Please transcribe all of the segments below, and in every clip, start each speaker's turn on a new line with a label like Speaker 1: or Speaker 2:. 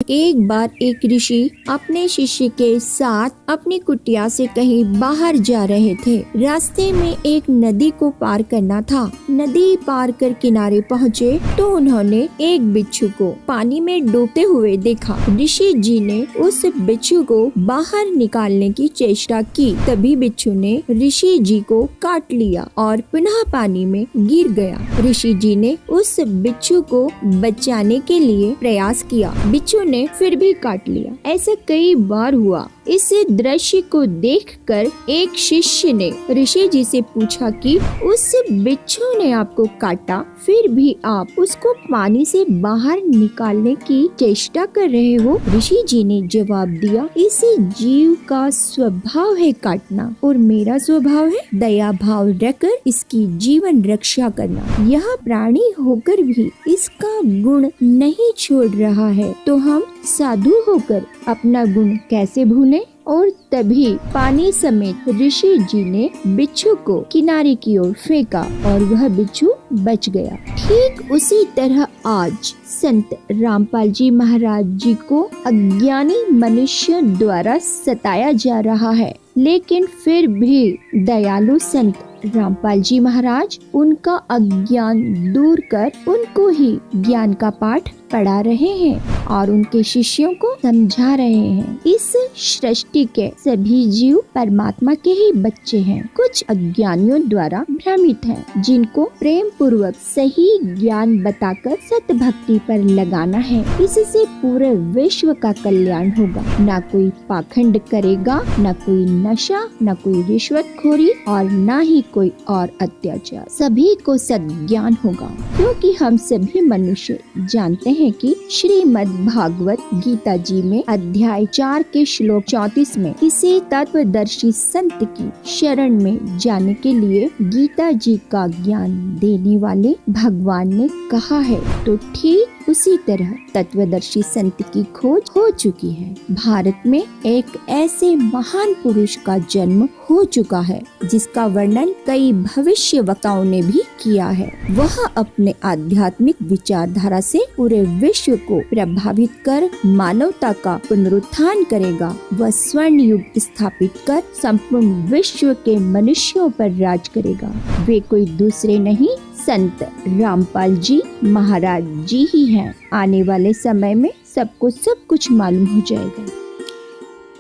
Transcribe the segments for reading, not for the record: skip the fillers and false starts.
Speaker 1: एक बार एक ऋषि अपने शिष्य के साथ अपनी कुटिया से कहीं बाहर जा रहे थे। रास्ते में एक नदी को पार करना था। नदी पार कर किनारे पहुँचे तो उन्होंने एक बिच्छू को पानी में डूबते हुए देखा। ऋषि जी ने उस बिच्छू को बाहर निकालने की चेष्टा की। तभी बिच्छू ने ऋषि जी को काट लिया और पुनः पानी में गिर गया। ऋषि जी ने उस बिच्छू को बचाने के लिए प्रयास किया। बिच्छू ने फिर भी काट लिया। ऐसा कई बार हुआ। इस दृश्य को देखकर एक शिष्य ने ऋषि जी से पूछा कि उस बिच्छू ने आपको काटा, फिर भी आप उसको पानी से बाहर निकालने की चेष्टा कर रहे हो। ऋषि जी ने जवाब दिया, इस जीव का स्वभाव है काटना और मेरा स्वभाव है दया भाव रखकर इसकी जीवन रक्षा करना। यह प्राणी होकर भी इसका गुण नहीं छोड़ रहा है, तो हम साधु होकर अपना गुण कैसे भूलें। और तभी पानी समेत ऋषि जी ने बिच्छू को किनारे की ओर फेंका और वह बिच्छू बच गया। ठीक उसी तरह आज संत रामपाल जी महाराज जी को अज्ञानी मनुष्य द्वारा सताया जा रहा है, लेकिन फिर भी दयालु संत रामपाल जी महाराज उनका अज्ञान दूर कर उनको ही ज्ञान का पाठ पढ़ा रहे हैं और उनके शिष्यों को समझा रहे हैं। इस सृष्टि के सभी जीव परमात्मा के ही बच्चे हैं। कुछ अज्ञानियों द्वारा भ्रमित हैं, जिनको प्रेम पूर्वक सही ज्ञान बताकर सत भक्ति पर लगाना है। इससे पूरे विश्व का कल्याण होगा। न कोई पाखंड करेगा, न कोई नशा, न कोई रिश्वतखोरी और न ही कोई और अत्याचार। सभी को सज्ञान होगा, क्योंकि हम सभी मनुष्य जानते हैं कि श्रीमद् भागवत गीता जी में अध्याय 4 के श्लोक 34 में किसी तत्वदर्शी संत की शरण में जाने के लिए गीता जी का ज्ञान देने वाले भगवान ने कहा है। तो ठीक उसी तरह तत्वदर्शी संत की खोज हो चुकी है। भारत में एक ऐसे महान पुरुष का जन्म हो चुका है जिसका वर्णन कई भविष्यवक्ताओं ने भी किया है। वह अपने आध्यात्मिक विचारधारा से पूरे विश्व को प्रभावित कर मानवता का पुनरुत्थान करेगा। वह स्वर्ण युग स्थापित कर संपूर्ण विश्व के मनुष्यों पर राज करेगा। वे कोई दूसरे नहीं, संत रामपाल जी महाराज जी ही हैं। आने वाले समय में सबको सब कुछ मालूम हो जाएगा।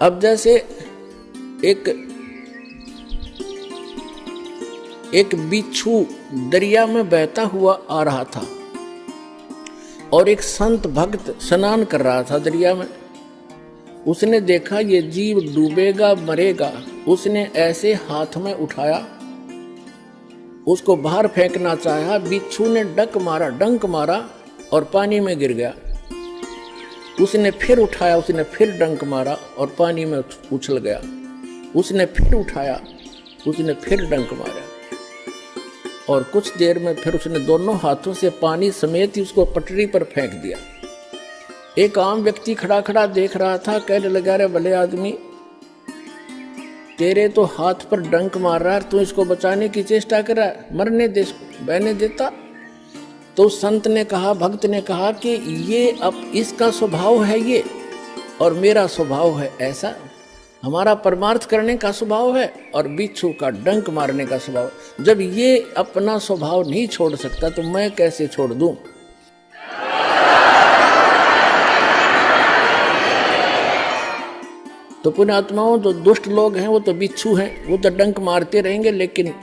Speaker 2: अब जैसे एक बिच्छू दरिया में बहता हुआ आ रहा था और एक संत भक्त स्नान कर रहा था दरिया में। उसने देखा ये जीव डूबेगा मरेगा। उसने ऐसे हाथ में उठाया, उसको बाहर फेंकना चाहा। बिच्छू ने डंक मारा और पानी में गिर गया। उसने फिर उठाया, उसने फिर डंक मारा और पानी में उछल गया। उसने फिर उठाया, उसने फिर डंक मारा और कुछ देर में फिर उसने दोनों हाथों से पानी समेत ही उसको पटरी पर फेंक दिया। एक आम व्यक्ति खड़ा खड़ा देख रहा था। कहने लगा, रे भले आदमी, तेरे तो हाथ पर डंक मार रहा है, तू इसको बचाने की चेष्टा कर रहा है, मरने दे, बहने देता। तो संत ने कहा, भक्त ने कहा कि ये अब इसका स्वभाव है ये, और मेरा स्वभाव है ऐसा। हमारा परमार्थ करने का स्वभाव है और बिच्छू का डंक मारने का स्वभाव। जब ये अपना स्वभाव नहीं छोड़ सकता तो मैं कैसे छोड़ दूं। तो पुण्यात्माओं, जो दुष्ट लोग हैं वो तो बिच्छू हैं, वो तो डंक मारते रहेंगे, लेकिन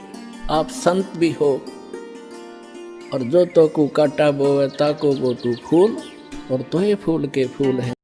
Speaker 2: आप संत भी हो। और जो तो को काटा बोवे ताको बो तू फूल, और तो ही फूल के फूल हैं।